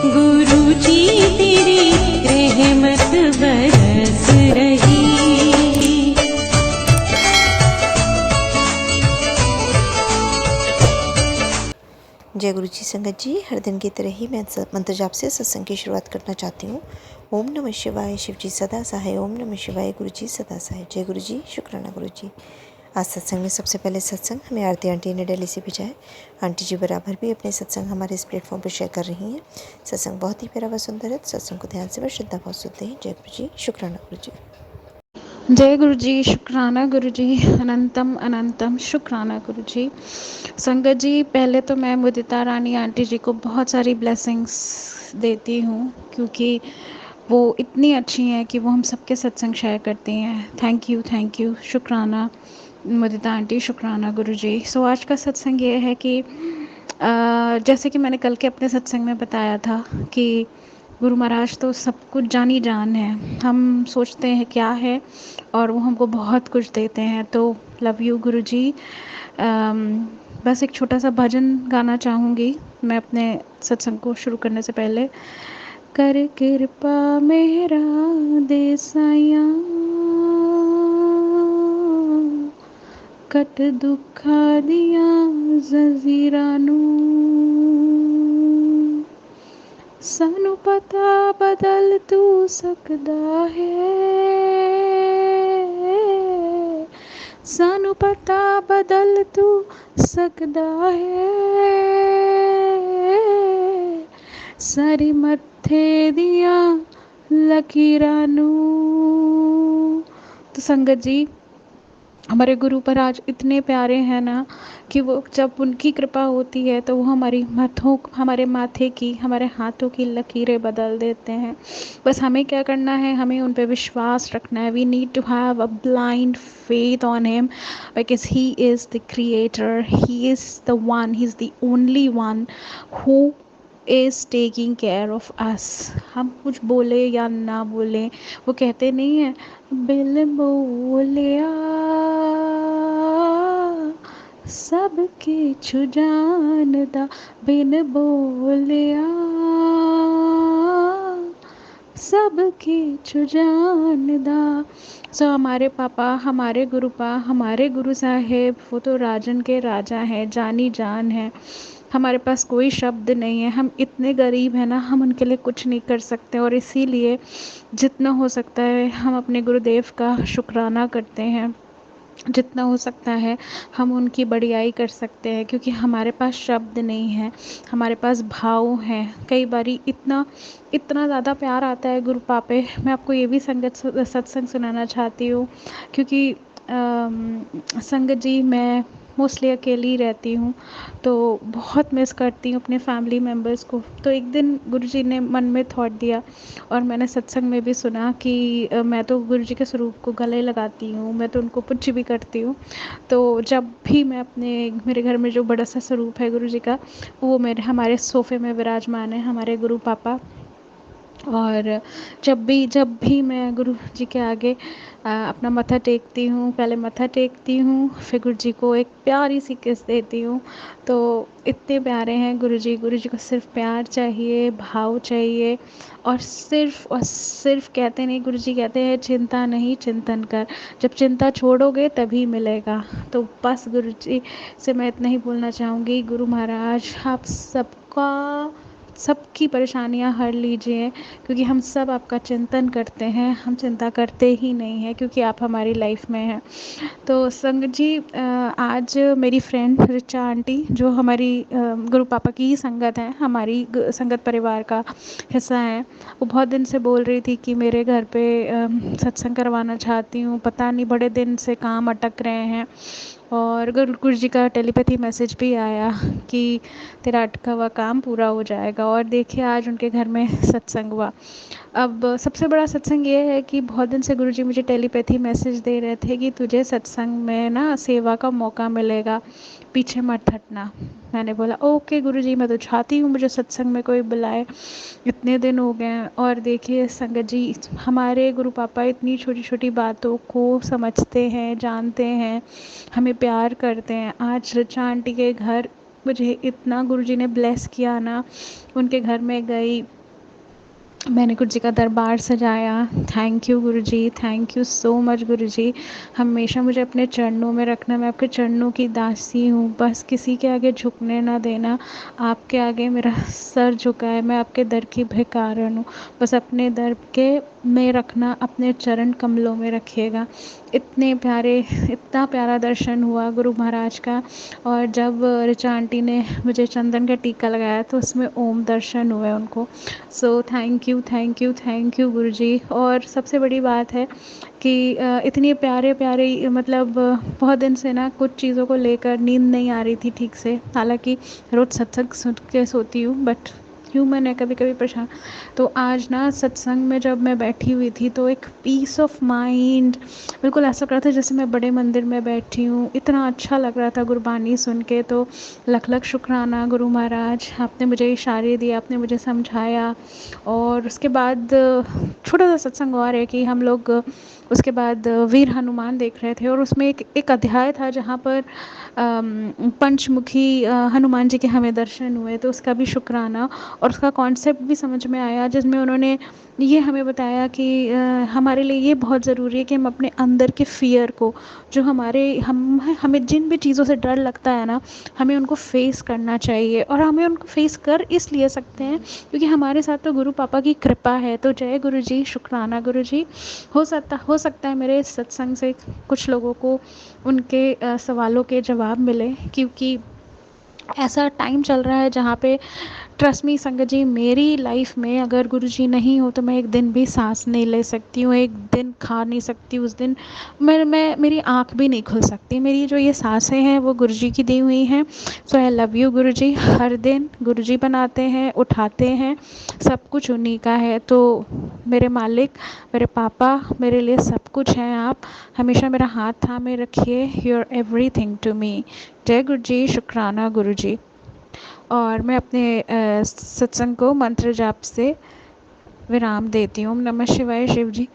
गुरु जी तेरी रहमत बरस रही। जय गुरु जी। संगत जी, हर दिन की तरह ही मैं मंत्र जाप से सत्संग की शुरुआत करना चाहती हूँ। ओम नमः शिवाय, शिव जी सदा सहाय। ओम नमः शिवाय, गुरु जी सदा सहाय। जय गुरु जी, शुक्राना गुरु जी। आज सत्संग में सबसे पहले सत्संग हमें आरती आंटी ने दिल्ली से भेजा है। आंटी जी बराबर भी अपने सत्संग हमारे इस प्लेटफॉर्म पर शेयर कर रही हैं। सत्संग बहुत ही प्यारा व सुंदर है। सत्संग को ध्यान से व श्रद्धा भाव सुनते हैं। जय गुरु जी, शुक्राना गुरु जी। जय गुरु जी, शुक्राना गुरु जी। अनंतम अनंतम शुक्राना गुरु जी। संगत जी, पहले तो मैं मुदिता रानी आंटी जी को बहुत सारी ब्लेसिंग्स देती हूँ, क्योंकि वो इतनी अच्छी हैं कि वो हम सबके सत्संग शेयर करती हैं। थैंक यू, शुक्राना मुदिता आंटी, शुक्राना गुरु जी। सो आज का सत्संग ये है कि जैसे कि मैंने कल के अपने सत्संग में बताया था कि गुरु महाराज तो सब कुछ जानी जान है। हम सोचते हैं क्या है और वो हमको बहुत कुछ देते हैं। तो लव यू गुरु जी। बस एक छोटा सा भजन गाना चाहूँगी मैं अपने सत्संग को शुरू करने से पहले। कर कृपा मेरा दे साया, कट दुखा दिया जजीरा नू, सानू पता बदल तू सकदा है, सानू पता बदल तू सकदा है, सारी मत्थे दिया लकीरां नू। तो संगत जी, हमारे गुरु पर आज इतने प्यारे हैं ना कि वो जब उनकी कृपा होती है तो वो हमारे माथे की, हमारे हाथों की लकीरें बदल देते हैं। बस हमें क्या करना है, हमें उन पे विश्वास रखना है। We need to have a blind faith on him, because he is the creator, he is the one, he is the only one who is taking care of us। हम कुछ बोले या ना बोले, वो कहते नहीं है बिल बोलिया सब किछु जानदा, बिन बोलिया सब किछु जानदा। सो हमारे पापा, हमारे हमारे गुरु साहेब, वो तो राजन के राजा हैं, जानी जान है। हमारे पास कोई शब्द नहीं है। हम इतने गरीब हैं ना, हम उनके लिए कुछ नहीं कर सकते, और इसीलिए जितना हो सकता है हम अपने गुरुदेव का शुक्राना करते हैं। जितना हो सकता है हम उनकी बड़ाई कर सकते हैं, क्योंकि हमारे पास शब्द नहीं है, हमारे पास भाव हैं। कई बारी इतना इतना ज़्यादा प्यार आता है गुरु पापे। मैं आपको ये भी सत्संग सुनाना चाहती हूँ, क्योंकि संगत जी, मैं मोस्टली अकेली ही रहती हूँ, तो बहुत मिस करती हूँ अपने फैमिली मेम्बर्स को। तो एक दिन गुरुजी ने मन में थॉट दिया, और मैंने सत्संग में भी सुना कि मैं तो गुरुजी के स्वरूप को गले लगाती हूँ, मैं तो उनको कुछ भी करती हूँ। तो जब भी मैं मेरे घर में जो बड़ा सा स्वरूप है गुरुजी का, वो हमारे सोफ़े में विराजमान है, हमारे गुरु पापा। और जब भी मैं गुरु जी के आगे अपना मत्था टेकती हूँ, पहले मत्था टेकती हूँ, फिर गुरु जी को एक प्यारी सी किस देती हूँ। तो इतने प्यारे हैं गुरु जी को सिर्फ प्यार चाहिए, भाव चाहिए, और सिर्फ कहते नहीं, गुरु जी कहते हैं चिंता नहीं चिंतन कर। जब चिंता छोड़ोगे तभी मिलेगा। तो बस गुरु जी से मैं इतना ही बोलना चाहूँगी, गुरु महाराज आप सबकी परेशानियां हर लीजिए, क्योंकि हम सब आपका चिंतन करते हैं, हम चिंता करते ही नहीं हैं, क्योंकि आप हमारी लाइफ में हैं। तो संगत जी, आज मेरी फ्रेंड रिचा आंटी, जो हमारी गुरु पापा की ही संगत है, हमारी संगत परिवार का हिस्सा है, वो बहुत दिन से बोल रही थी कि मेरे घर पे सत्संग करवाना चाहती हूँ, पता नहीं बड़े दिन से काम अटक रहे हैं। और गुरु जी का टेलीपैथी मैसेज भी आया कि तेरा अटका हुआ काम पूरा हो जाएगा, और देखिए आज उनके घर में सत्संग हुआ। अब सबसे बड़ा सत्संग ये है कि बहुत दिन से गुरुजी मुझे टेलीपैथी मैसेज दे रहे थे कि तुझे सत्संग में ना सेवा का मौका मिलेगा, पीछे मत हटना। मैंने बोला ओके गुरुजी, मैं तो चाहती हूँ मुझे सत्संग में कोई बुलाए, इतने दिन हो गए हैं। और देखिए संगत जी, हमारे गुरु पापा इतनी छोटी छोटी बातों को समझते हैं, जानते हैं, हमें प्यार करते हैं। आज रिचा आंटी के घर मुझे इतना गुरुजी ने ब्लेस किया ना, उनके घर में गई, मैंने गुरुजी का दरबार सजाया। Thank you Guruji, thank you so much Guruji. हमेशा मुझे अपने चरणों में रखना, मैं आपके चरणों की दासी हूँ, बस किसी के आगे झुकने ना देना। आपके आगे मेरा सर झुका है, मैं आपके दर की भिखारन हूँ, बस अपने दर के में रखना, अपने चरण कमलों में रखिएगा। इतने प्यारे, इतना प्यारा दर्शन हुआ गुरु महाराज का। और जब ऋचा आंटी ने मुझे चंदन का टीका लगाया तो उसमें ओम दर्शन हुए उनको। So thank you, thank you, thank you Guruji. और सबसे बड़ी बात है कि इतनी प्यारे प्यारे, मतलब बहुत दिन से ना कुछ चीज़ों को लेकर नींद नहीं आ रही थी ठीक से। हालांकि रोज़ सत्संग सुन के सोती हूँ, बट ह्यूमन है, कभी कभी परेशान। तो आज ना सत्संग में जब मैं बैठी हुई थी तो एक पीस ऑफ माइंड, बिल्कुल ऐसा लग रहा था जैसे मैं बड़े मंदिर में बैठी हूँ। इतना अच्छा लग रहा था गुरबानी सुन के। तो लख लख शुक्राना गुरु महाराज, आपने मुझे इशारे दिए, आपने मुझे समझाया। और उसके बाद छोटा सा सत्संग और है कि हम लोग उसके बाद वीर हनुमान देख रहे थे, और उसमें एक अध्याय था जहाँ पर पंचमुखी हनुमान जी के हमें दर्शन हुए, तो उसका भी शुक्राना। और उसका कॉन्सेप्ट भी समझ में आया, जिसमें उन्होंने ये हमें बताया कि हमारे लिए ये बहुत ज़रूरी है कि हम अपने अंदर के फ़ियर को, जो हमें जिन भी चीज़ों से डर लगता है ना, हमें उनको फेस करना चाहिए। और हमें उनको फेस कर इसलिए सकते हैं क्योंकि हमारे साथ तो गुरु पापा की कृपा है। तो जय गुरु जी, शुक्राना गुरु जी। हो सकता है मेरे इस सत्संग से कुछ लोगों को उनके सवालों के जवाब मिले, क्योंकि ऐसा टाइम चल रहा है जहाँ पे ट्रस्ट मी संगत जी, मेरी लाइफ में अगर गुरुजी नहीं हो तो मैं एक दिन भी सांस नहीं ले सकती हूँ, एक दिन खा नहीं सकती। उस दिन मैं मेरी आँख भी नहीं खुल सकती। मेरी जो ये सांसें हैं वो गुरुजी की दी हुई हैं। सो आई लव यू गुरुजी। हर दिन गुरुजी बनाते हैं, उठाते हैं, सब कुछ उन्हीं का है। तो मेरे मालिक, मेरे पापा, मेरे लिए सब कुछ हैं आप। हमेशा मेरा हाथ थामे रखिए। You are everything to me. जय गुरुजी, शुक्राना गुरुजी। और मैं अपने सत्संग को मंत्र जाप से विराम देती हूँ। ओम नमः शिवाय शिव जी।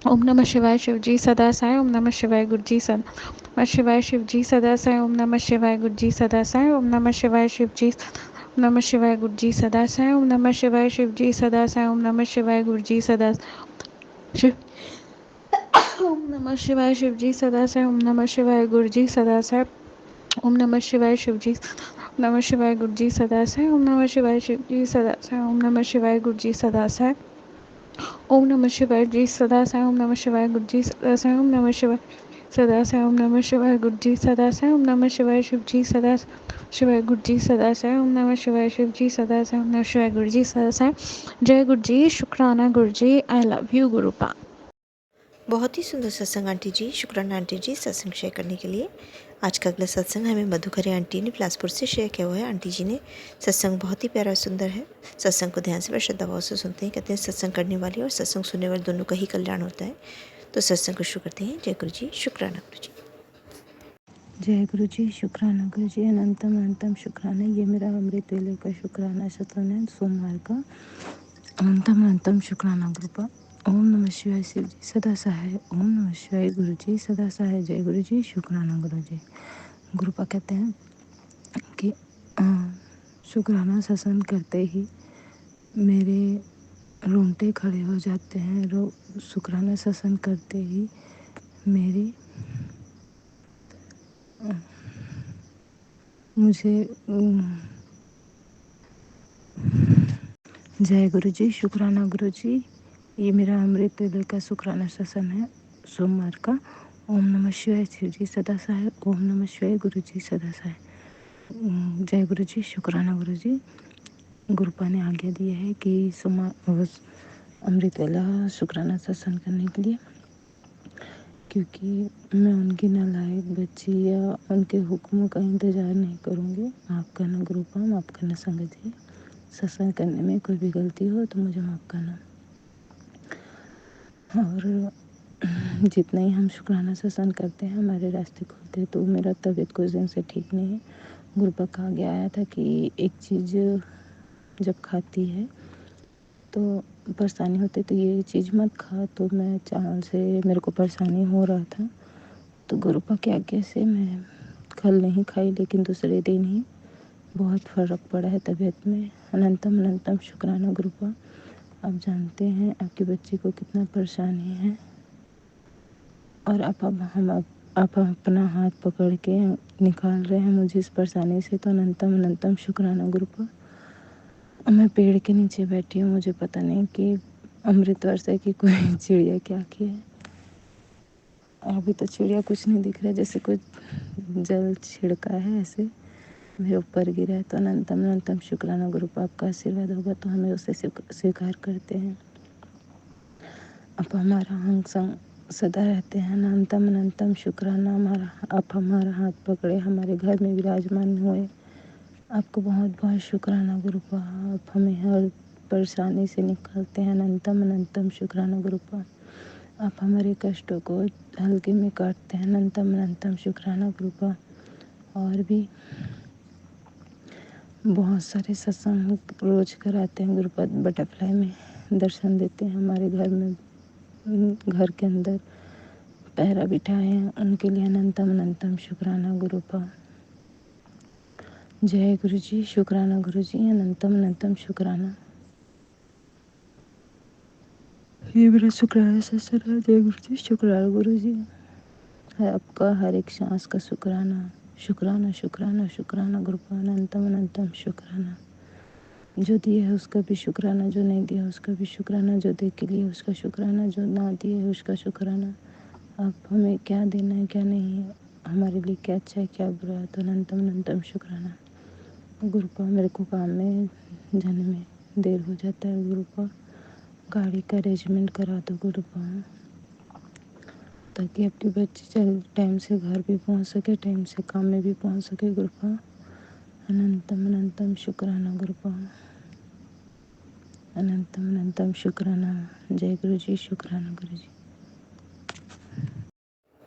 ओम नमः शिवाय शिव जी सदा साई। ओम नमः शिवाय गुरु जी सदा नमः शिवाय शिव जी सदा साई। ओम नमः शिवाय गुरु जी सदा साई। ओम नमः शिवाय शिव जी नमः शिवाय गुरु जी सदा साई। ओम नमः शिवाय शिव जी सदा साई। ओम नमः शिवाय गुरु जी सदा शिव। ओम नमः शिवाय शिव जी सदा साई। ओम नमः शिवाय गुरु जी सदा साई। ओम नमः शिवाय शिव जी नमः शिवाय गुरु जी सदा साई। ओम नमः शिवाय शिव जी सदा साई। ओम नमः शिवाय गुरु जी सदा साई। ओम नमः शिवाय जी सदा साई। ओम नमः शिवाय गुरु जी सदा साई। ओम नमः शिवाय सदा साई। ओम नमः शिवाय गुरु जी सदा साई। ओम नमः शिवाय शिव जी सदा शिवाय गुरु जी सदा साई। ओम नमः शिवाय शिव जी सदा साई। ओम नमः शिवाय गुरु जी सदा साई। जय गुरु जी, शुक्राना गुरु जी। I love you गुरुपा। बहुत ही सुंदर सत्संग आंटी जी, शुक्राना आंटी जी सत्संग शेयर करने के लिए। आज का अगला सत्संग हमें मधुकरी आंटी ने बिलासपुर से शेयर किया हुआ है। आंटी जी ने सत्संग बहुत ही प्यारा और सुंदर है। सत्संग को ध्यान से व श्रद्धा भाव से सुनते हैं। कहते हैं सत्संग करने वाले और सत्संग सुनने वाले दोनों का ही कल्याण होता है। तो सत्संग को शुरू करते हैं। जय गुरु जी, शुक्राना गुरु जी। जय गुरु जी, शुक्राना गुरु जी। अनंतम अनंतम शुक्राना। ये मेरा अमृत वेले का शुक्राना सत्संग है, सोमवार का। अनंतम अनंतम शुक्राना गुरुपा। ओम नमः शिवाय शिव जी सदा सहाय। ओम नमः शिवाय गुरु जी सदा सहाय। जय गुरु जी, शुक्राना गुरु जी। गुरुपा कहते हैं कि शुक्राना सत्संग करते ही मेरे रोंगटे खड़े हो जाते हैं। शुक्राना सत्संग करते ही मेरी मुझे जय गुरु जी, शुक्राना गुरु जी। ये मेरा अमृत वेले का शुक्राना सत्संग है, सोमवार का। ओम नमः शिवाय शिव जी सदा सहाय। ओम नमः शिवाय गुरु जी सदा सहाय। जय गुरु जी, शुक्राना गुरु जी। गुरुपा ने आज्ञा दी है कि अमृत वेला शुक्राना सत्संग करने के लिए, क्योंकि मैं उनकी नालायक बच्ची या उनके हुक्मों का इंतज़ार नहीं करूँगी। माफ़ करना गुरुपा, माफ़ करना संगत जी। सत्संग करने में कोई भी गलती हो तो मुझे माफ़ करना। और जितना ही हम शुक्राना सत्संग करते हैं हमारे रास्ते खुलते हैं। तो मेरा तबीयत कुछ दिन से ठीक नहीं है। गुरुपा का आगे आया था कि एक चीज़ जब खाती है तो परेशानी होती, तो ये चीज़ मत खा। तो मैं चावल से मेरे को परेशानी हो रहा था, तो गुरुपा की आज्ञा से मैं कल नहीं खाई, लेकिन दूसरे दिन ही बहुत फ़र्क पड़ा है तबीयत में। अनंतम अनंतम शुक्राना गुरुपा। आप जानते हैं आपकी बच्ची को कितना परेशानी है, और आप अपना हाथ पकड़ के निकाल रहे हैं मुझे इस परेशानी से, तो अनंतम अनंतम शुक्राना गुरुपा। मैं पेड़ के नीचे बैठी हूँ, मुझे पता नहीं कि अमृत वर्षा की कोई चिड़िया क्या की है। अभी तो चिड़िया कुछ नहीं दिख रहा है, जैसे कुछ जल छिड़का है ऐसे मेरे ऊपर गिरा है। तो अनंतम अनंतम शुक्राना गुरुपा। आपका आशीर्वाद होगा तो हमें उसे स्वीकार करते हैं। आप हमारा अंग संग सदा रहते हैं। अनंतम अनंतम शुक्राना। आप हमारा हाथ पकड़े हमारे घर में विराजमान हुए, आपको बहुत बहुत शुक्राना गुरुपा। आप हमें हर परेशानी से निकालते हैं। अनंतम अनंतम शुक्राना गुरुपा। आप हमारे कष्टों को हल्के में काटते हैं। अनंतम अनंतम शुक्राना गुरुपा। और भी बहुत सारे सत्संग रोज कराते हैं गुरुपा। बटरफ्लाई में दर्शन देते हैं, हमारे घर में, घर के अंदर पहरा बिठाए हैं, उनके लिए अनंतम अनंतम शुक्राना गुरुपा। जय गुरु जी, शुक्राना गुरु जी, अनंतम अनंतम शुक्राना। ये मेरा शुक्राना सत्संग है। जय गुरु जी, शुक्राना गुरु जी। है आपका हर एक सांस का शुक्राना, शुक्राना शुक्राना शुक्राना गुरुपा। अनंतम अनंतम शुक्राना। जो दिए है उसका भी शुक्राना, जो नहीं दिया उसका भी शुक्राना, जो दे के लिए उसका शुक्राना, जो ना दिए है उसका शुक्राना। आप हमें क्या देना है क्या नहीं है, हमारे लिए क्या अच्छा है क्या बुरा है, तो अनंतम अनंतम शुक्राना गुरुपा। मेरे को काम में जाने में देर हो जाता है गुरुपा, गाड़ी का अरेंजमेंट करा दो गुरुपा, ताकि आपकी बच्ची चल टाइम से घर भी पहुंच सके, टाइम से काम में भी पहुंच सके गुरुपा। अनंतम अनंतम शुक्राना गुरुपा। अनंतम अनंतम शुक्राना। जय गुरु जी, शुक्राना गुरु जी।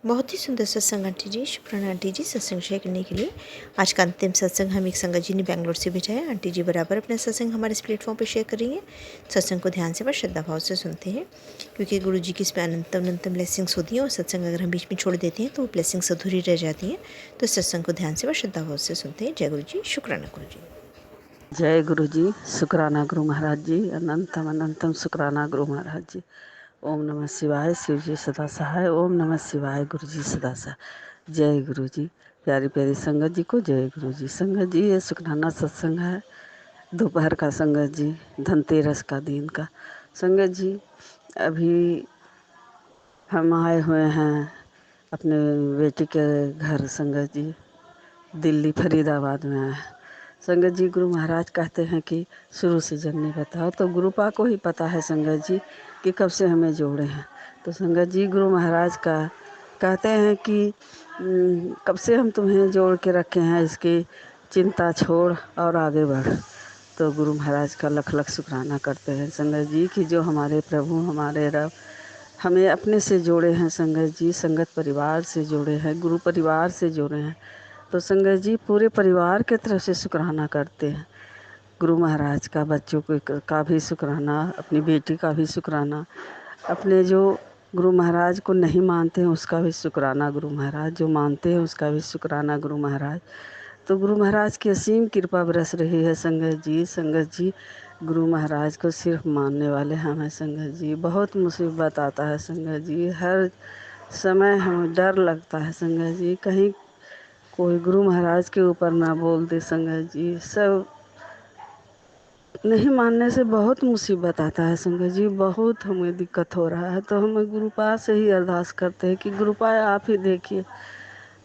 बहुत ही सुंदर सत्संग आंटी जी। शुक्राना आंटी जी सत्संग शेयर करने के लिए। आज का अंतिम सत्संग हम एक संगत जी ने बैंगलोर से भेजा है। आंटी जी बराबर अपना सत्संग हमारे इस प्लेटफॉर्म पर शेयर कर रही हैं। सत्संग को ध्यान से व श्रद्धा भाव से सुनते हैं, क्योंकि गुरु जी की इसमें अनंतम अनंतम ब्लेसिंग्स होती हैं, और सत्संग अगर हम बीच में छोड़ देते हैं तो वो ब्लेसिंग्स अधूरी रह जाती हैं। तो सत्संग को ध्यान से व श्रद्धा भाव से सुनते हैं। जय गुरु जी, शुक्राना गुरु जी। जय गुरु जी, शुक्राना गुरु महाराज जी, अनंतम अनंतम शुक्राना गुरु महाराज जी। ओम नमः शिवाय, शिव जी सदा सहाय। ओम नमः शिवाय, गुरु जी सदा सहाय। जय गुरु जी। प्यारी प्यारी संगत जी को जय गुरु जी। संगत जी, ये शुक्राना सत्संग है, दोपहर का संगत जी, धनतेरस का दिन का संगत जी। अभी हम आए हुए हैं अपने बेटी के घर संगत जी, दिल्ली फरीदाबाद में आए हैं संगत जी। गुरु महाराज कहते हैं कि शुरू से जन्नी बताओ, तो गुरुपा को ही पता है संगत जी कि कब से हमें जोड़े हैं। तो संगत जी गुरु महाराज का कहते हैं कि कब से हम तुम्हें जोड़ के रखे हैं, इसकी चिंता छोड़ और आगे बढ़। तो गुरु महाराज का लख लख शुक्राना करते हैं संगत जी कि जो हमारे प्रभु हमारे रब हमें अपने से जोड़े हैं संगत जी, संगत परिवार से जोड़े हैं, गुरु परिवार से जोड़े हैं। तो संगत जी पूरे परिवार के तरफ से शुक्राना करते हैं गुरु महाराज का, बच्चों का भी शुक्राना, अपनी बेटी का भी शुक्राना, अपने जो गुरु महाराज को नहीं मानते हैं उसका भी शुक्राना गुरु महाराज, जो मानते हैं उसका भी शुक्राना गुरु महाराज। तो गुरु महाराज की असीम कृपा बरस रही है संगत जी। संगत जी गुरु महाराज को सिर्फ मानने वाले हम हैं संगत जी। बहुत मुसीबत आता है संगत जी, हर समय हमें डर लगता है संगत जी, कहीं कोई गुरु महाराज के ऊपर ना बोल दे संगत जी। सब नहीं मानने से बहुत मुसीबत आता है संगत जी, बहुत हमें दिक्कत हो रहा है। तो हमें गुरुपा से ही अरदास करते हैं कि गुरुपा आप ही देखिए,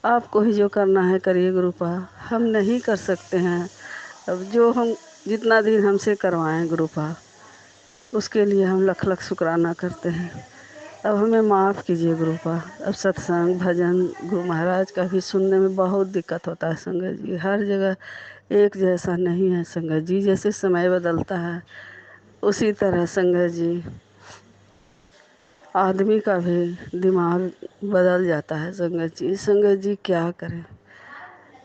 आपको ही जो करना है करिए गुरुपा, हम नहीं कर सकते हैं। अब जो हम जितना दिन हमसे करवाएं गुरुपा, उसके लिए हम लख लख शुक्राना करते हैं। अब हमें माफ़ कीजिए गुरुपा। अब सत्संग भजन गुरु महाराज का भी सुनने में बहुत दिक्कत होता है संगत जी, हर जगह एक जैसा नहीं है संगत जी। जैसे समय बदलता है उसी तरह संगत जी आदमी का भी दिमाग बदल जाता है संगत जी। संगत जी क्या करें,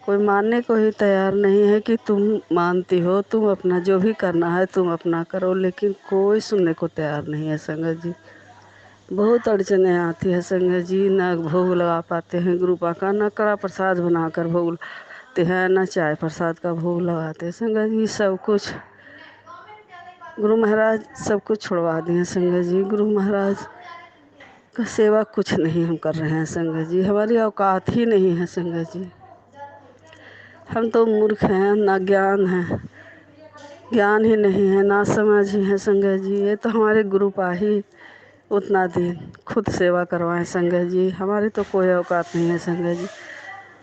कोई मानने को ही तैयार नहीं है कि तुम मानती हो, तुम अपना जो भी करना है तुम अपना करो, लेकिन कोई सुनने को तैयार नहीं है संगत जी। बहुत अड़चने आती है संगत जी, न भोग लगा पाते हैं गुरु पा का, न कड़ा प्रसाद बनाकर भोग लगाते हैं, न चाय प्रसाद का भोग लगाते हैं संगत जी। सब कुछ गुरु महाराज सब कुछ छुड़वा दिए संगत जी। गुरु महाराज का सेवा कुछ नहीं हम कर रहे हैं संगत जी, हमारी औकात ही नहीं है संगत जी। हम तो मूर्ख हैं, ना ज्ञान है, ज्ञान ही नहीं है, ना समझ ही है संगत जी। ये तो हमारे गुरु पा ही उतना दिन खुद सेवा करवाएं संगत जी, हमारी तो कोई औकात नहीं है संगत जी।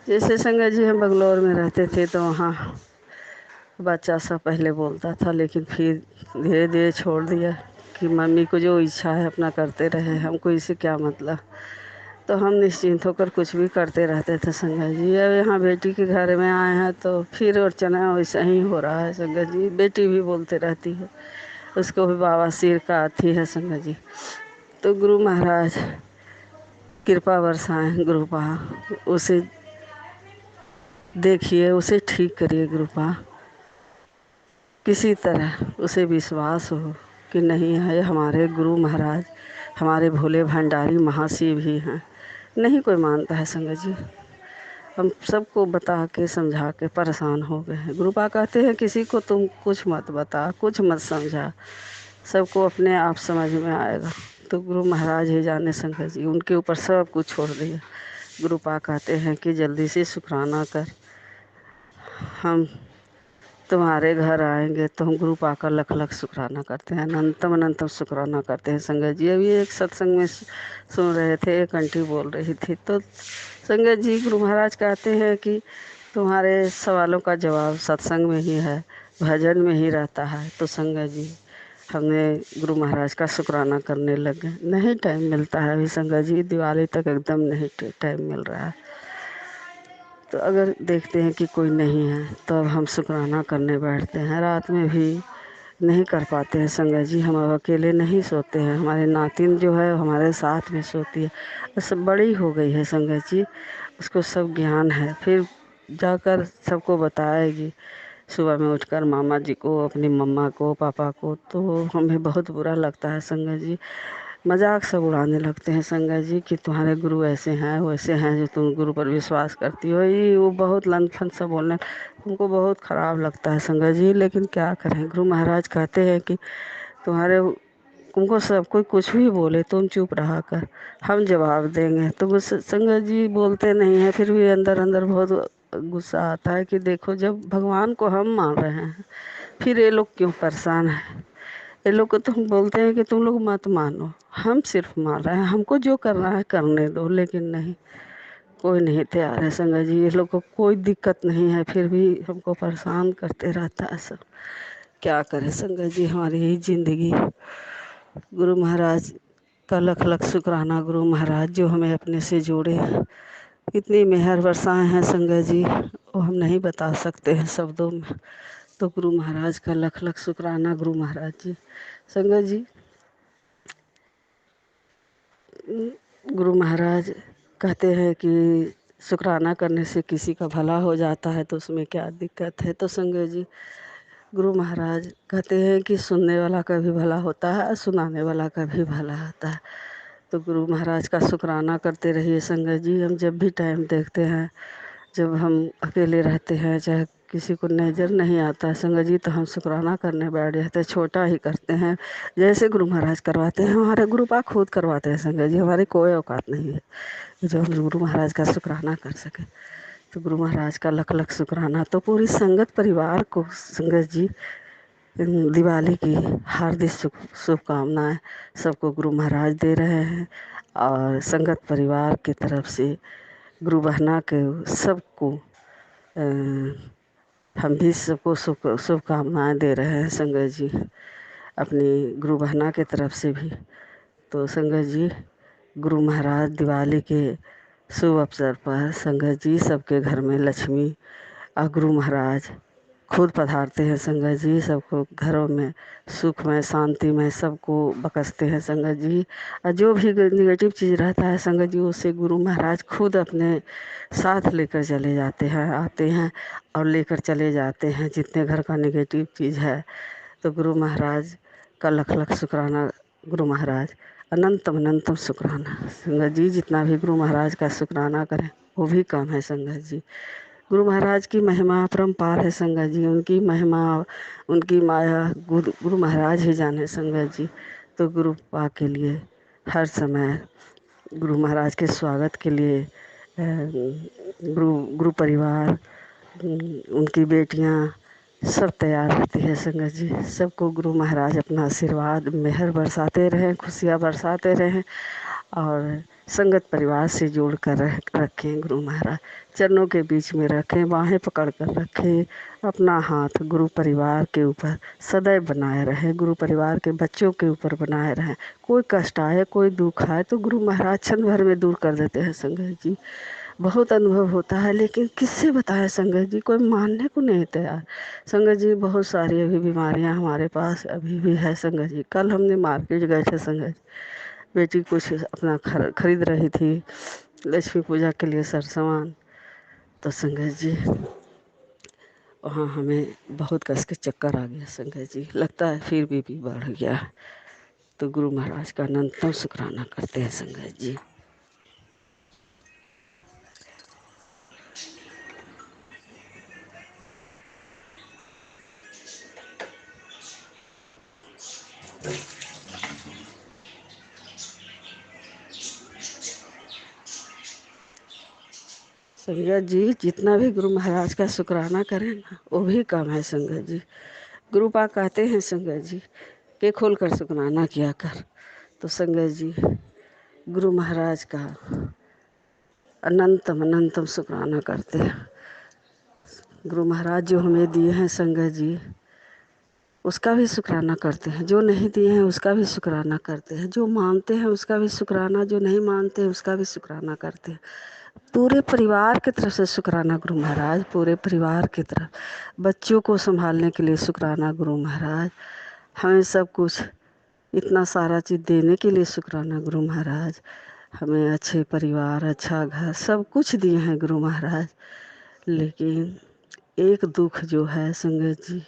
जैसे संगत जी हम बंगलौर में रहते थे तो वहाँ बच्चा सब पहले बोलता था, लेकिन फिर धीरे धीरे छोड़ दिया कि मम्मी को जो इच्छा है अपना करते रहे, हमको इससे क्या मतलब। तो हम निश्चिंत होकर कुछ भी करते रहते थे संगत जी। अब यहाँ बेटी के घर में आए हैं तो फिर अर्चना वैसा ही हो रहा है संगत जी। बेटी भी बोलते रहती है, उसको भी बाबा सिर का आती है संगत जी। तो गुरु महाराज कृपा बरसाएं गुरु पा, उसे देखिए, उसे ठीक करिए गुरु पा। किसी तरह उसे विश्वास हो कि नहीं है हमारे गुरु महाराज, हमारे भोले भंडारी महाशिव ही हैं। नहीं कोई मानता है संगत जी। हम सबको बता के समझा के परेशान हो गए हैं। गुरुपा कहते हैं किसी को तुम कुछ मत बता, कुछ मत समझा, सबको अपने आप समझ में आएगा। तो गुरु महाराज ही जाने संगत जी, उनके ऊपर सब कुछ छोड़ दिया। गुरुपा कहते हैं कि जल्दी से शुक्राना कर, हम तुम्हारे घर आएंगे। तो हम गुरु पा का लख लख शुक्राना करते हैं, अनंतम अनंतम शुक्राना करते हैं संगत जी। अभी एक सत्संग में सुन रहे थे, एक आंटी बोल रही थी, तो संगत जी गुरु महाराज कहते हैं कि तुम्हारे सवालों का जवाब सत्संग में ही है, भजन में ही रहता है। तो संगत जी हमने गुरु महाराज का शुक्राना करने लगे। नहीं टाइम मिलता है अभी संगत जी, दिवाली तक एकदम नहीं टाइम मिल रहा है। तो अगर देखते हैं कि कोई नहीं है तो अब हम शुक्राना करने बैठते हैं। रात में भी नहीं कर पाते हैं संगत जी, हम अब अकेले नहीं सोते हैं, हमारे नातिन जो है हमारे साथ में सोती है। बस बड़ी हो गई है संगत जी, उसको सब ज्ञान है, फिर जाकर सबको बताएगी सुबह में उठकर मामा जी को, अपनी मम्मा को, पापा को। तो हमें बहुत बुरा लगता है संगत जी, मजाक सब उड़ाने लगते हैं संगत जी कि तुम्हारे गुरु ऐसे हैं वैसे हैं, जो तुम गुरु पर विश्वास करती हो। ये वो बहुत लन फन सब बोलने, हमको बहुत ख़राब लगता है संगत जी, लेकिन क्या करें। गुरु महाराज कहते हैं कि तुम्हारे तुमको सब कोई कुछ भी बोले तुम चुप रहा कर, हम जवाब देंगे। तो गुस्सा संगत जी बोलते नहीं है, फिर भी अंदर अंदर बहुत गुस्सा आता है कि देखो जब भगवान को हम मान रहे हैं फिर ये लोग क्यों परेशान है। ये लोग को तो हम बोलते हैं कि तुम लोग मत मानो, हम सिर्फ मान रहे हैं, हमको जो करना है करने दो। लेकिन नहीं, कोई नहीं तैयार है संगत जी। ये लोग को कोई दिक्कत नहीं है, फिर भी हमको परेशान करते रहता है सब। क्या करें संगत जी, हमारी यही जिंदगी। गुरु महाराज का लख लख शुक्राना गुरु महाराज जो हमें अपने से जोड़े हैं। इतनी मेहर बरसाए हैं संगत जी, वो हम नहीं बता सकते हैं शब्दों में। तो गुरु महाराज का लख लख शुक्राना गुरु महाराज जी। संगत जी गुरु महाराज कहते हैं कि शुक्राना करने से किसी का भला हो जाता है, तो उसमें क्या दिक्कत है। तो संगत जी गुरु महाराज कहते हैं कि सुनने वाला का भी भला होता है, सुनाने वाला का भी भला होता है। तो गुरु महाराज का शुक्राना करते रहिए संगत जी। हम जब भी टाइम देखते हैं, जब हम अकेले रहते हैं, चाहे किसी को नज़र नहीं आता है संगत जी, तो हम शुक्राना करने बैठ जाते हैं, छोटा ही करते हैं जैसे गुरु महाराज करवाते हैं। हमारे गुरु पा खुद करवाते हैं संगत जी, हमारी कोई औकात नहीं है जो हम गुरु महाराज का शुक्राना कर सके। तो गुरु महाराज का लख लख शुक्राना। तो पूरी संगत परिवार को संगत जी दिवाली की हार्दिक शुभकामनाएं सबको गुरु महाराज दे रहे हैं। और संगत परिवार की तरफ से गुरु बहना के सबको हम भी सबको शुभकामनाएं दे रहे हैं संगत जी, अपनी गुरु बहना के तरफ से भी। तो संगत जी गुरु महाराज दिवाली के शुभ अवसर पर संगत जी सबके घर में लक्ष्मी और गुरु महाराज खुद पधारते हैं संगत जी, सबको घरों में सुख में शांति में सबको बकसते हैं संगत जी। और जो भी निगेटिव चीज़ रहता है संगत जी, उससे गुरु महाराज खुद अपने साथ लेकर चले जाते हैं, आते हैं और लेकर चले जाते हैं जितने घर का निगेटिव चीज़ है। तो गुरु महाराज का लख लख शुक्राना गुरु महाराज। अनंतम अनंतम शुक्राना। संगत जी जितना भी गुरु महाराज का शुक्राना करें वो भी कम है संगत जी। गुरु महाराज की महिमा अपरंपार है संगत जी। उनकी महिमा, उनकी माया गुरु महाराज ही जाने संगत जी। तो गुरु पा के लिए हर समय गुरु महाराज के स्वागत के लिए गुरु गुरु परिवार, उनकी बेटियां सब तैयार रहती है संगत जी। सबको गुरु महाराज अपना आशीर्वाद मेहर बरसाते रहें, खुशियाँ बरसाते रहें और संगत परिवार से जोड़ कर रखें। गुरु महाराज चरणों के बीच में रखें, बाहें पकड़ कर रखें। अपना हाथ गुरु परिवार के ऊपर सदैव बनाए रहे, गुरु परिवार के बच्चों के ऊपर बनाए रहें। कोई कष्ट आए, कोई दुख आए तो गुरु महाराज क्षण भर में दूर कर देते हैं संगत जी। बहुत अनुभव होता है, लेकिन किससे बताए संगत जी, कोई मानने को नहीं तैयार। संगत जी बहुत सारी अभी बीमारियां हमारे पास अभी भी है संगत जी। कल हमने मार्केट गए थे संगत जी, बेटी कुछ अपना खरीद रही थी लक्ष्मी पूजा के लिए सर सामान। तो संगत जी वहाँ हमें बहुत कस के चक्कर आ गया संगत जी, लगता है फिर बीपी बढ़ गया है। तो गुरु महाराज का अनंतम शुक्राना करते हैं संगत जी। संगत जी जितना भी गुरु महाराज का शुक्राना करें ना वो भी कम है संगत जी। गुरु पा कहते हैं संगत जी के खोल कर शुक्राना किया कर। तो संगत जी गुरु महाराज का अनंतम अनंतम शुक्राना करते हैं। गुरु महाराज जो हमें दिए हैं संगत जी उसका भी शुक्राना करते हैं, जो नहीं दिए हैं उसका भी शुक्राना करते हैं, जो मानते हैं उसका भी शुक्राना, जो नहीं मानते हैं उसका भी शुक्राना करते हैं। पूरे परिवार की तरफ से शुक्राना गुरु महाराज, पूरे परिवार की तरफ। बच्चों को संभालने के लिए शुक्राना गुरु महाराज, हमें सब कुछ इतना सारा चीज़ देने के लिए शुक्राना गुरु महाराज। हमें अच्छे परिवार, अच्छा घर, सब कुछ दिए हैं गुरु महाराज। लेकिन एक दुख जो है संगत जी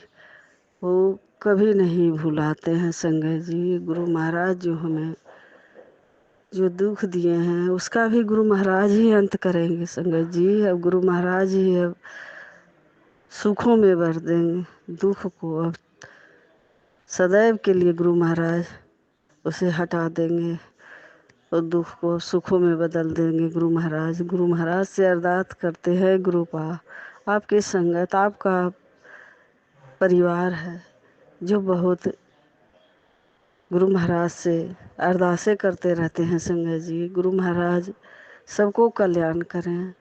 वो कभी नहीं भुलाते हैं संगत जी। गुरु महाराज जो हमें जो दुख दिए हैं उसका भी गुरु महाराज ही अंत करेंगे संगत जी। अब गुरु महाराज ही अब सुखों में भर देंगे, दुख को अब सदैव के लिए गुरु महाराज उसे हटा देंगे और दुख को सुखों में बदल देंगे गुरु महाराज। गुरु महाराज से अरदास करते हैं गुरु पा आपकी संगत, आपका परिवार है जो बहुत गुरु महाराज से अरदासें करते रहते हैं संगत जी। गुरु महाराज सबको कल्याण करें,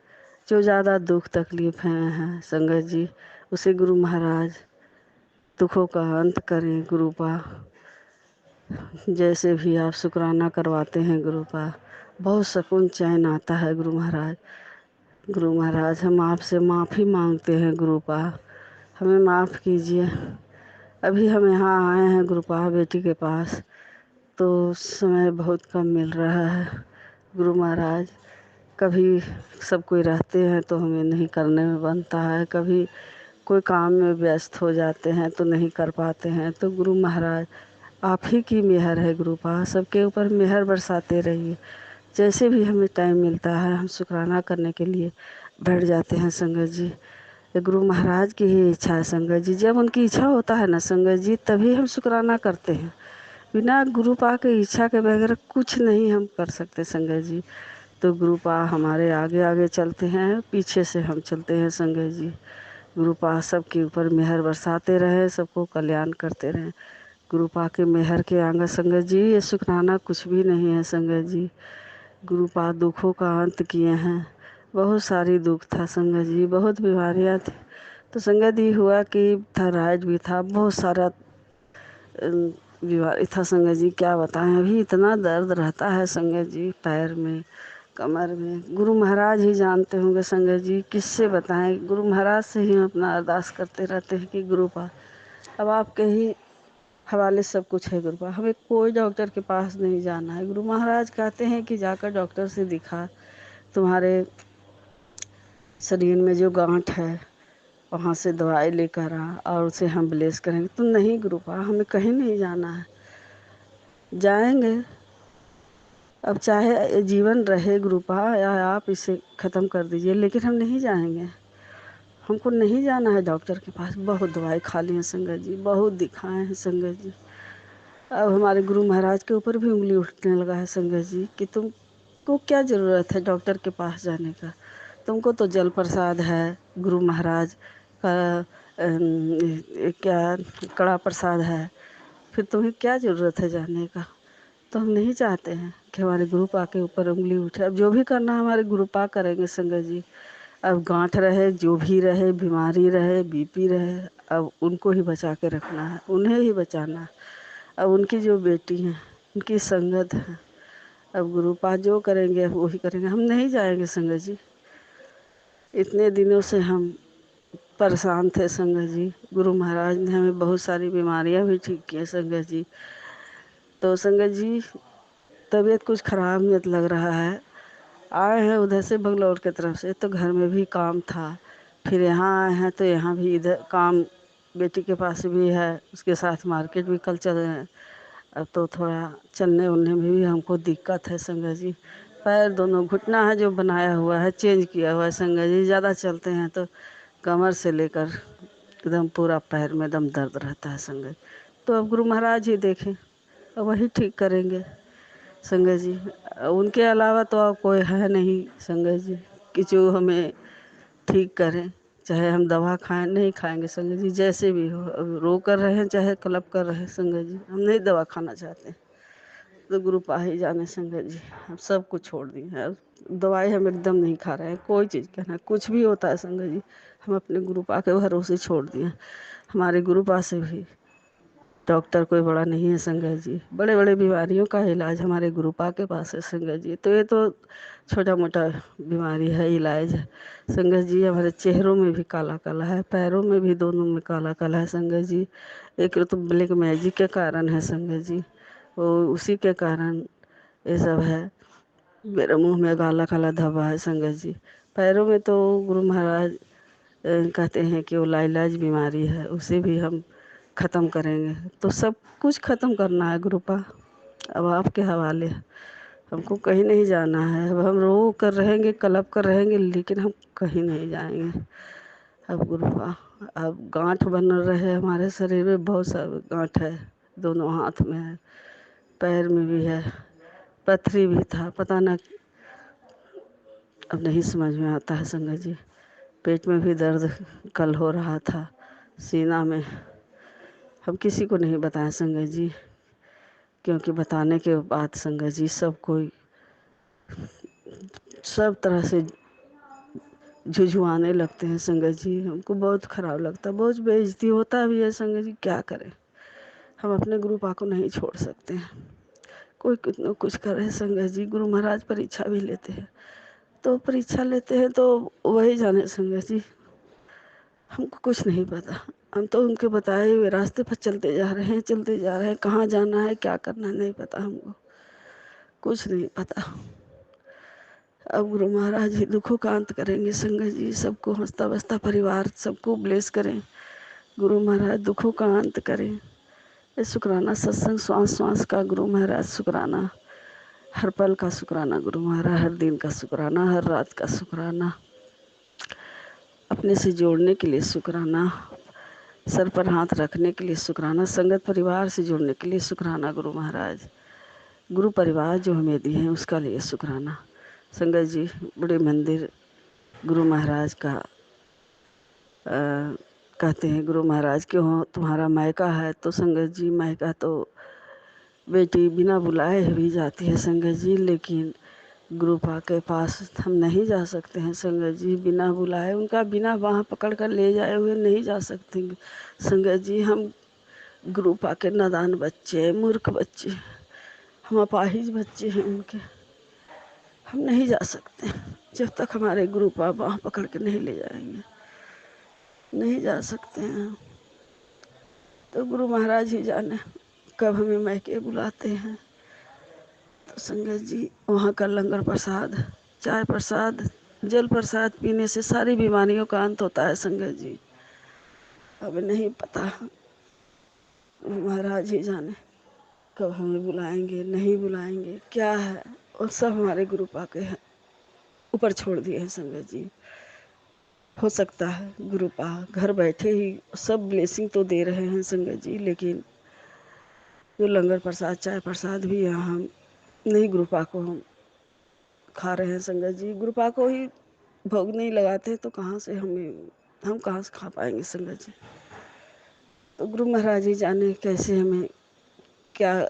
जो ज़्यादा दुख तकलीफ हैं संगत जी उसे गुरु महाराज दुखों का अंत करें गुरु पा। जैसे भी आप शुक्राना करवाते हैं गुरु पा बहुत सुकून चैन आता है गुरु महाराज। गुरु महाराज हम आपसे माफ़ी मांगते हैं गुरु पा, हमें माफ़ कीजिए। अभी हम यहाँ आए हैं गुरु पा बेटी के पास, तो समय बहुत कम मिल रहा है गुरु महाराज। कभी सब कोई रहते हैं तो हमें नहीं करने में बनता है, कभी कोई काम में व्यस्त हो जाते हैं तो नहीं कर पाते हैं। तो गुरु महाराज आप ही की मेहर है गुरु पा, सबके ऊपर मेहर बरसाते रहिए। जैसे भी हमें टाइम मिलता है हम शुक्राना करने के लिए बैठ जाते हैं संगत जी। ये गुरु महाराज की ही इच्छा है संगत जी, जब उनकी इच्छा होता है ना संगत जी तभी हम शुक्राना करते हैं। बिना गुरु पा के इच्छा के बगैर कुछ नहीं हम कर सकते संगत जी। तो गुरु पा हमारे आगे आगे चलते हैं, पीछे से हम चलते हैं संगत जी। गुरु पा सबके ऊपर मेहर बरसाते रहे, सबको कल्याण करते रहें। गुरु पा के मेहर के आगे संगत जी ये शुक्राना कुछ भी नहीं है संगत जी। गुरु पा दुखों का अंत किए हैं, बहुत सारी दुख था संगत जी, बहुत बीमारियाँ थी। तो संगत जी हुआ कि थायराइड भी था, बहुत सारा बीमारी था संगत जी, क्या बताएं। अभी इतना दर्द रहता है संगत जी पैर में, कमर में, गुरु महाराज ही जानते होंगे संगत जी, किससे बताएं। गुरु महाराज से ही हम अपना अरदास करते रहते हैं कि गुरु पा अब आपके ही हवाले सब कुछ है गुरु पा, हमें कोई डॉक्टर के पास नहीं जाना है। गुरु महाराज कहते हैं कि जाकर डॉक्टर से दिखा, तुम्हारे शरीर में जो गांठ है वहाँ से दवाई लेकर आ और उसे हम ब्लेस करेंगे। तो नहीं गुरु पा हमें कहीं नहीं जाना है, जाएंगे अब चाहे जीवन रहे गुरुपा या आप इसे ख़त्म कर दीजिए, लेकिन हम नहीं जाएंगे। हमको नहीं जाना है डॉक्टर के पास। बहुत दवाई खा ली है संगत जी, बहुत दिखाए हैं संगत जी। अब हमारे गुरु महाराज के ऊपर भी उंगली उठने लगा है संगत जी कि तुमको क्या ज़रूरत है डॉक्टर के पास जाने का। तुमको तो जल प्रसाद है गुरु महाराज का, क्या कड़ा प्रसाद है, फिर तुम्हें क्या ज़रूरत है जाने का। तो हम नहीं चाहते हैं कि हमारे गुरु पा के ऊपर उंगली उठे। अब जो भी करना है हमारे गुरु पा करेंगे संगत जी। अब गांठ रहे, जो भी रहे, बीमारी रहे, बीपी रहे, अब उनको ही बचा के रखना है, उन्हें ही बचाना है। अब उनकी जो बेटी हैं, उनकी संगत है, अब गुरु पा जो करेंगे अब वही करेंगे। हम नहीं जाएंगे संगत जी। इतने दिनों से हम परेशान थे संगत जी। गुरु महाराज ने हमें बहुत सारी बीमारियां भी ठीक की हैं संगत जी। तो संगत जी तबीयत कुछ खराब नियत लग रहा है। आए हैं उधर से बंगलौर की तरफ से, तो घर में भी काम था, फिर यहाँ आए हैं तो यहाँ भी इधर काम बेटी के पास भी है, उसके साथ मार्केट भी कल चल रहे हैं। अब तो थोड़ा चलने उलने में भी हमको दिक्कत है संगत जी। पैर दोनों घुटना है जो बनाया हुआ है, चेंज किया हुआ है संगत जी। ज़्यादा चलते हैं तो कमर से लेकर एकदम पूरा पैर में एकदम दर्द रहता है संगत। तो अब गुरु महाराज ही देखें, अब वही ठीक करेंगे संगत जी। उनके अलावा तो और कोई है नहीं संगत जी कि जो हमें ठीक करें। चाहे हम दवा खाएं, नहीं खाएंगे संगत जी, जैसे भी हो। अब रो कर रहे हैं चाहे क्लब कर रहे हैं संगत जी, हम नहीं दवा खाना चाहते। तो गुरु पा ही जाने संगत जी। हम सब कुछ छोड़ दिए हैं। अब दवाई हम एकदम नहीं खा रहे हैं, कोई चीज़ का ना, कुछ भी होता है संगत जी हम अपने गुरु पा के भरोसे छोड़ दिए हैं। हमारे गुरु पा से भी डॉक्टर कोई बड़ा नहीं है संगत जी। बड़े बड़े बीमारियों का इलाज हमारे गुरुपा के पास है संगत जी। तो ये तो छोटा मोटा बीमारी है, इलाज है संगत जी। हमारे चेहरों में भी काला काला है, पैरों में भी दोनों में काला काला है संगत जी। एक तो ब्लैक मैजिक के कारण है संगत जी, वो उसी के कारण ये सब है। मेरे मुंह में काला काला धब्बा है संगत जी। पैरों में तो गुरु महाराज कहते हैं कि वो लाइलाज बीमारी है, उसे भी हम ख़त्म करेंगे। तो सब कुछ ख़त्म करना है गुरुपा, अब आपके हवाले है। हमको कहीं नहीं जाना है। अब हम रो कर रहेंगे, कलप कर रहेंगे, लेकिन हम कहीं नहीं जाएंगे। अब गुरुपा, अब गांठ बन रहे हमारे शरीर में, बहुत सारे गांठ है, दोनों हाथ में है, पैर में भी है, पथरी भी था, पता ना अब नहीं समझ में आता है संगत जी। पेट में भी दर्द कल हो रहा था, सीना में। हम किसी को नहीं बताएं संगत जी, क्योंकि बताने के बाद संगत जी सब कोई सब तरह से झुझुआने लगते हैं संगत जी। हमको बहुत खराब लगता है, बहुत बेइज्जती होता भी है संगत जी। क्या करें, हम अपने गुरु पा को नहीं छोड़ सकते हैं। कोई कितना कुछ करे संगत जी। गुरु महाराज परीक्षा भी लेते हैं, तो परीक्षा लेते हैं तो वही जाने संगत जी। हमको कुछ नहीं पता, हम तो उनके बताए हुए रास्ते पर चलते जा रहे हैं, चलते जा रहे हैं। कहाँ जाना है, क्या करना है, नहीं पता हमको, कुछ नहीं पता। अब गुरु महाराज ही दुखों का अंत करेंगे संगत जी। सबको हंसता बसता परिवार सबको ब्लेस करें। गुरु महाराज दुखों का अंत करें। ये शुक्राना सत्संग श्वास श्वास का गुरु महाराज शुक्राना, हर पल का शुक्राना गुरु महाराज, हर दिन का शुक्राना, हर रात का शुक्राना, अपने से जोड़ने के लिए शुक्राना, सर पर हाथ रखने के लिए शुक्राना, संगत परिवार से जुड़ने के लिए शुक्राना गुरु महाराज। गुरु परिवार जो हमें दिए हैं उसका लिए शुक्राना संगत जी। बड़े मंदिर गुरु महाराज का कहते हैं गुरु महाराज के हो तुम्हारा मायका है, तो संगत जी मायका तो बेटी बिना बुलाए भी जाती है संगत जी। लेकिन गुरु पा के पास हम नहीं जा सकते हैं संगत जी, बिना बुलाए, उनका बिना बाँह पकड़ कर ले जाए हुए नहीं जा सकते संगत जी। हम गुरु पा के नादान बच्चे, मूर्ख बच्चे, हम अपाहिज बच्चे हैं उनके, हम नहीं जा सकते जब तक हमारे गुरु पा बाँह पकड़ के नहीं ले जाएंगे, नहीं जा सकते हैं। तो गुरु महाराज ही जाने कब हमें मैके बुलाते हैं। तो संगत जी वहाँ का लंगर प्रसाद, चाय प्रसाद, जल प्रसाद पीने से सारी बीमारियों का अंत होता है संगत जी। अब नहीं पता, महाराज ही जाने कब हमें बुलाएंगे, नहीं बुलाएंगे, क्या है और सब हमारे गुरु पा के ऊपर छोड़ दिए हैं संगत जी। हो सकता है गुरु पा घर बैठे ही सब ब्लेसिंग तो दे रहे हैं संगत जी, लेकिन जो लंगर प्रसाद चाय प्रसाद भी यहाँ हम नहीं गुरु पा को हम खा रहे हैं संगत जी। गुरु पा को ही भोग नहीं लगाते तो कहाँ से हम कहाँ से खा पाएंगे संगत जी। तो गुरु महाराज जी जाने कैसे हमें क्या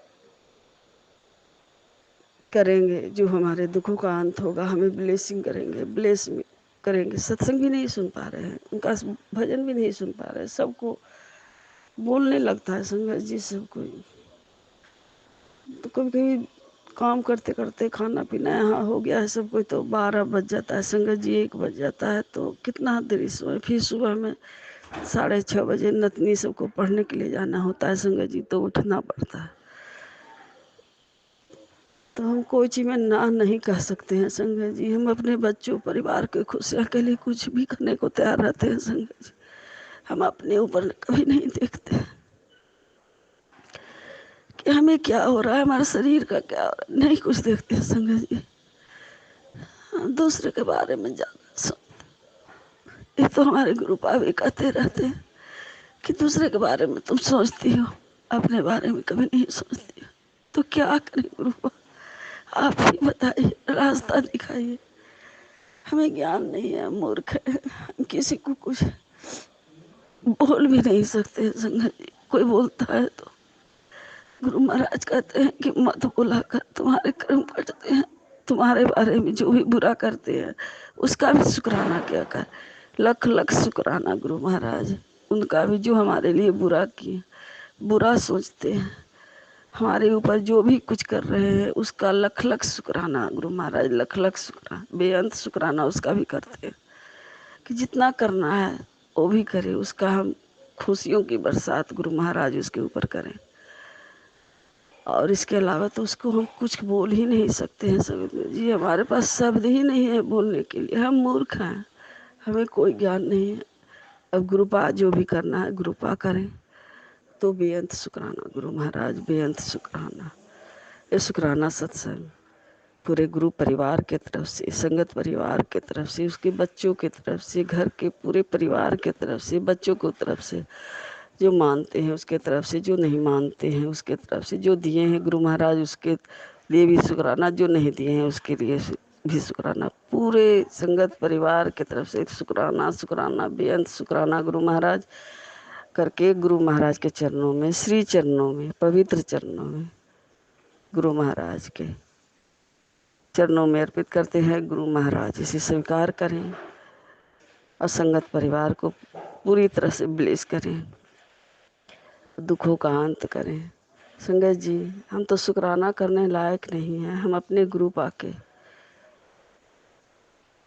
करेंगे, जो हमारे दुखों का अंत होगा, हमें ब्लेसिंग करेंगे, ब्लेस करेंगे। सत्संग भी नहीं सुन पा रहे हैं, उनका भजन भी नहीं सुन पा रहे हैं। सबको बोलने लगता है संगत जी, सब कोई। तो कभी कभी काम करते करते खाना पीना यहाँ हो गया है सब कोई, तो 12 बज जाता है संगत जी, 1 बज जाता है। तो कितना देरी सोए, फिर सुबह में 6:30 बजे नतनी सबको पढ़ने के लिए जाना होता है संगत जी, तो उठना पड़ता है। तो हम कोई चीज़ में ना नहीं कह सकते हैं संगत जी। हम अपने बच्चों परिवार के खुशियाँ के लिए कुछ भी करने को तैयार रहते हैं संगत जी। हम अपने ऊपर कभी नहीं देखते कि हमें क्या हो रहा है, हमारे शरीर का क्या हो रहा है, नहीं कुछ देखते हैं संगत जी। हम दूसरे के बारे में ज्यादा सोचते। ये तो हमारे गुरु भी कहते रहते हैं कि दूसरे के बारे में तुम सोचती हो, अपने बारे में कभी नहीं सोचती हो। तो क्या करें गुरु, आप ही बताइए, रास्ता दिखाइए। हमें ज्ञान नहीं है, मूर्ख है, हम किसी को कुछ बोल भी नहीं सकते संगत जी। कोई बोलता है तो गुरु महाराज कहते हैं कि मत बोला कर, तुम्हारे कर्म कटते हैं। तुम्हारे बारे में जो भी बुरा करते हैं उसका भी शुक्राना किया कर। लख लख शुक्राना गुरु महाराज, उनका भी जो हमारे लिए बुरा किए, बुरा सोचते हैं, हमारे ऊपर जो भी कुछ कर रहे हैं उसका लख लख शुक्राना गुरु महाराज, लख लख शुक्राना, बेअंत शुक्राना उसका भी करते हैं कि जितना करना है वो भी करे। उसका हम खुशियों की बरसात गुरु महाराज उसके ऊपर करें, और इसके अलावा तो उसको हम कुछ बोल ही नहीं सकते हैं सब जी। हमारे पास शब्द ही नहीं है बोलने के लिए, हम मूर्ख हैं, हमें कोई ज्ञान नहीं है। अब गुरुपा जो भी करना है गुरुपा करें, तो बेअंत शुक्राना गुरु महाराज, बेअंत शुक्राना। ये शुक्राना सत्संग पूरे गुरु परिवार के तरफ से, संगत परिवार के तरफ से, उसके बच्चों के तरफ से, घर के पूरे परिवार के तरफ से, बच्चों को तरफ से, जो मानते हैं उसके तरफ से, जो नहीं मानते हैं उसके तरफ से, जो दिए हैं गुरु महाराज उसके लिए भी शुक्राना, जो नहीं दिए हैं उसके लिए भी शुक्राना। पूरे संगत परिवार के तरफ से शुक्राना, शुक्राना, बेअंत शुक्राना गुरु महाराज करके गुरु महाराज के चरणों में, श्री चरणों में, पवित्र चरणों में, गुरु महाराज के चरणों में अर्पित करते हैं। गुरु महाराज इसे स्वीकार करें और संगत परिवार को पूरी तरह से ब्लेस करें, दुखों का अंत करें। संगत जी, हम तो शुक्राना करने लायक नहीं हैं, हम अपने गुरु पाके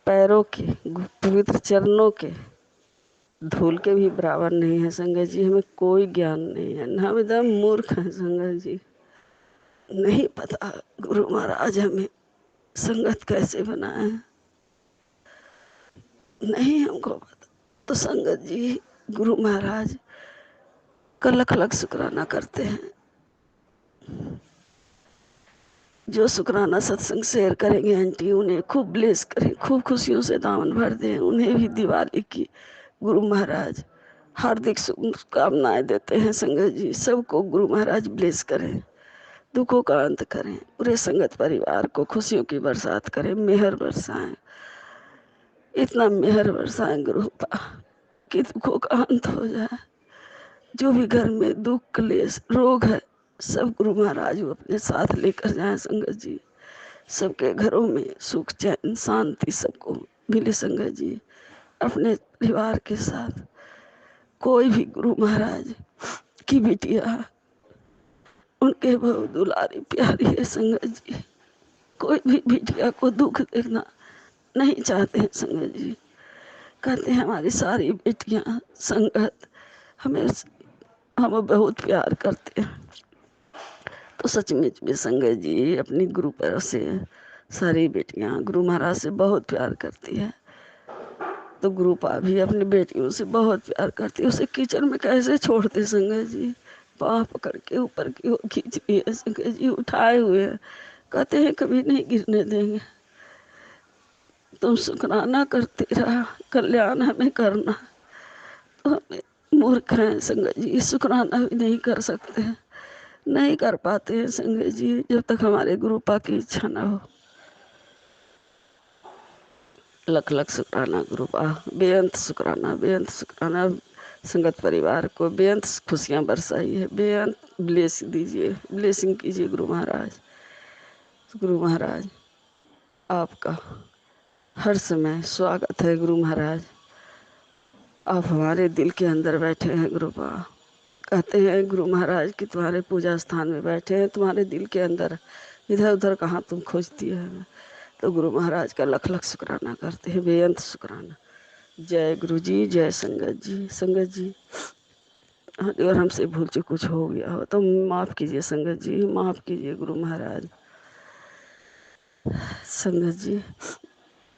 पैरों के, पवित्र चरणों के धूल के भी बराबर नहीं है संगत जी। हमें कोई ज्ञान नहीं है, हम एकदम मूर्ख हैं संगत जी। नहीं पता गुरु महाराज हमें संगत कैसे बनाए, नहीं हमको पता। तो संगत जी गुरु महाराज का लख लख शुक्राना करते हैं। जो शुक्राना सत्संग शेयर करेंगे आंटी, उन्हें खूब ब्लेस करें, खूब खुशियों से दामन भर दें। उन्हें भी दिवाली की गुरु महाराज हार्दिक शुभकामनाएं देते हैं संगत जी। सबको गुरु महाराज ब्लेस करें, दुखों का अंत करें, पूरे संगत परिवार को खुशियों की बरसात करें, मेहर बरसाएं, इतना मेहर बरसाएं गुरु कि दुखों का अंत हो जाए। जो भी घर में दुख क्लेश रोग है सब गुरु महाराज अपने साथ लेकर जाए संगत जी। सबके घरों में सुख चैन शांति सबको मिले संगत जी। अपने परिवार के साथ कोई भी गुरु महाराज की बिटिया उनके बहुत दुलारी प्यारी है संगत जी। कोई भी बिटिया को दुख देखना नहीं चाहते हैं संगत जी। कहते हैं हमारी सारी बेटियां संगत हमें बहुत प्यार करते हैं। तो सचमुच में संगत जी अपनी गुरु पर से सारी बेटियां गुरु महाराज से बहुत प्यार करती है। तो गुरु पा भी अपनी बेटियों से बहुत प्यार करती है। उसे किचन में कैसे छोड़ते संगत जी, पाँव पकड़ के ऊपर की ओर खींच लिए संगत जी, उठाए हुए कहते हैं कभी नहीं गिरने देंगे। तुम शुक्राना करते रहा, कल्याण हमें करना। तो हमें मूर्ख हैं संगत जी, शुक्राना भी नहीं कर सकते हैं, नहीं कर पाते हैं संगत जी, जब तक हमारे गुरु पाक की इच्छा ना हो। लख लख शुक्राना गुरु पाक, बेअंत शुक्राना, बेअंत शुक्राना। संगत परिवार को बेअंत खुशियाँ बरसाइए, बेअंत ब्लेस दीजिए, ब्लेसिंग कीजिए गुरु महाराज। गुरु महाराज आपका हर समय स्वागत है गुरु महाराज। आप हमारे दिल के अंदर बैठे हैं गुरु पाक। कहते हैं गुरु महाराज कि तुम्हारे पूजा स्थान में बैठे हैं, तुम्हारे दिल के अंदर, इधर उधर कहाँ तुम खोजती है हमें। तो गुरु महाराज का लख लख शुक्राना करते हैं, बेअंत शुक्राना। जय गुरु जी, जय संगत जी। संगत जी अगर हमसे भूल चूक कुछ हो गया हो तो माफ़ कीजिए संगत जी, माफ़ कीजिए गुरु महाराज। संगत जी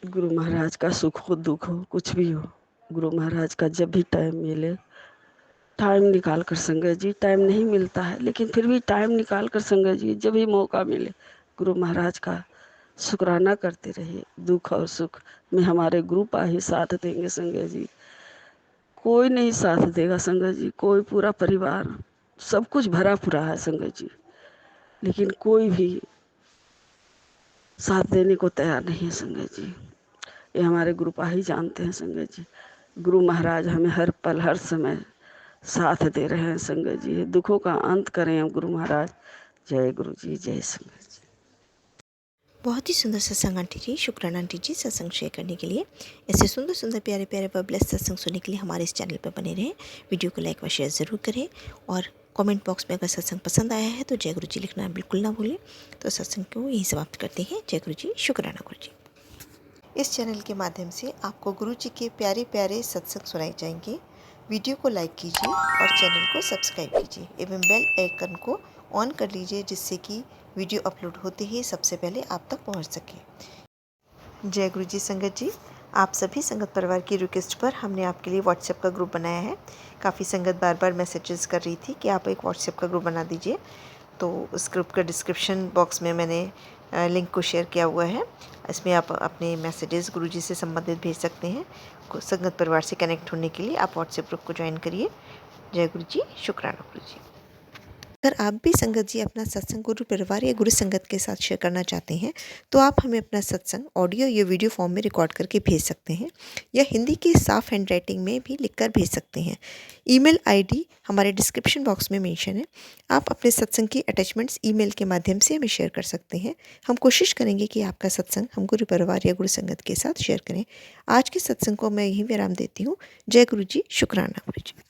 गुरु महाराज का सुख हो दुख हो कुछ भी हो, गुरु महाराज का जब भी टाइम मिले, टाइम निकाल कर संगत जी, टाइम नहीं मिलता है लेकिन फिर भी टाइम निकाल कर संगत जी जब भी मौका मिले गुरु महाराज का शुक्राना करते रहिए। दुख और सुख में हमारे गुरु पा ही साथ देंगे संगत जी, कोई नहीं साथ देगा संगत जी। कोई पूरा परिवार सब कुछ भरा पूरा है संगत जी, लेकिन कोई भी साथ देने को तैयार नहीं है संगत जी। ये हमारे गुरु पा ही जानते हैं संगत जी। गुरु महाराज हमें हर पल हर समय साथ दे रहे हैं संगत जी। दुखों का अंत करें हम गुरु महाराज। जय गुरु जी, जय संगत जी। बहुत ही सुंदर सत्संग आंटी जी, शुक्राना आंटी जी सत्संग शेयर करने के लिए। ऐसे सुंदर सुंदर प्यारे प्यारे व ब्लेस्ड सत्संग सुनने के लिए हमारे इस चैनल पर बने रहें। वीडियो को लाइक व शेयर ज़रूर करें और कमेंट बॉक्स में अगर सत्संग पसंद आया है तो जय गुरु जी लिखना बिल्कुल ना भूलें। तो सत्संग को यहीं समाप्त करते हैं। जय गुरु जी, शुक्राना गुरु जी। इस चैनल के माध्यम से आपको गुरु जी के प्यारे प्यारे सत्संग सुनाए जाएंगे। वीडियो को लाइक कीजिए और चैनल को सब्सक्राइब कीजिए एवं बेल आइकन को ऑन कर लीजिए, जिससे कि वीडियो अपलोड होते ही सबसे पहले आप तक पहुंच सके। जय गुरु जी संगत जी, आप सभी संगत परिवार की रिक्वेस्ट पर हमने आपके लिए व्हाट्सएप का ग्रुप बनाया है। काफ़ी संगत बार बार मैसेजेस कर रही थी कि आप एक व्हाट्सएप का ग्रुप बना दीजिए, तो उस ग्रुप का डिस्क्रिप्शन बॉक्स में मैंने लिंक को शेयर किया हुआ है। इसमें आप अपने मैसेजेस गुरुजी से संबंधित भेज सकते हैं। संगत परिवार से कनेक्ट होने के लिए आप व्हाट्सएप ग्रुप को ज्वाइन करिए। जय गुरु जी, शुक्राना गुरु जी। अगर आप भी संगत जी अपना सत्संग गुरु परिवार या गुरु संगत के साथ शेयर करना चाहते हैं तो आप हमें अपना सत्संग ऑडियो या वीडियो फॉर्म में रिकॉर्ड करके भेज सकते हैं या हिंदी की साफ हैंड राइटिंग में भी लिखकर भेज सकते हैं। ईमेल आईडी हमारे डिस्क्रिप्शन बॉक्स में मेंशन है। आप अपने सत्संग की अटैचमेंट्स ईमेल के माध्यम से हमें शेयर कर सकते हैं। हम कोशिश करेंगे कि आपका सत्संग हम गुरु परिवार या गुरु संगत के साथ शेयर करें। आज के सत्संग को मैं यहीं विराम देती हूँ। जय गुरु जी, शुक्राना गुरु जी।